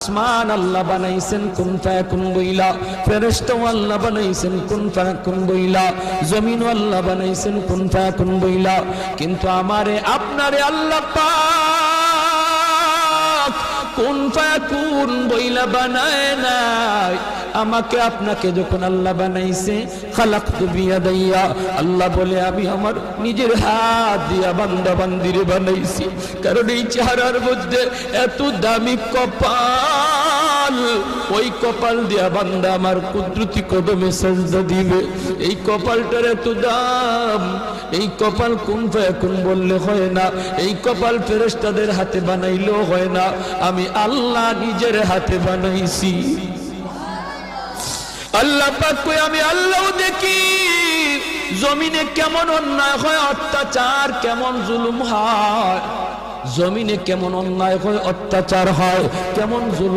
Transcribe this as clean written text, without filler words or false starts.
আসমান আল্লাহ বানাইছেন কুন ফায়াকুন বইলা, ফেরেশতা আল্লাহ বানাইছেন কুন ফায়াকুন বইলা, জমিন আল্লাহ বানাইছেন কুন ফায়াকুন বইলা। কিন্তু আমারে আপনারে আল্লাহ পাক কুন ফায়াকুন বইলা বানায় নাই। আমাকে আপনাকে যখন আল্লাহ বানাইছে, খালাকতু বিয়াদাইয়া, আল্লাহ বলে আমি আমার নিজের হাত দিয়া বান্দা বান্দিরে বানাইছি। কারণ এই চেহারার মধ্যে এত দামি কপাল, ওই কপাল দিয়া বান্দা আমার কুদরতি কদমে সাজদা দিবে। এই কপালটার এত দাম, এই কপাল কুন ফায়াকুন বললে হয় না, এই কপাল ফেরেশতাদের হাতে বানাইলেও হয় না, আমি আল্লাহ নিজের হাতে বানাইছি। আল্লাহ পাক কই আমি আল্লাহও দেখি জমিনে কেমন অন্যায় হয়, অত্যাচার কেমন জুলুম হয়, জমিনে কেমন অন্যায় হয়, অত্যাচার হয়, কেমন জুলুম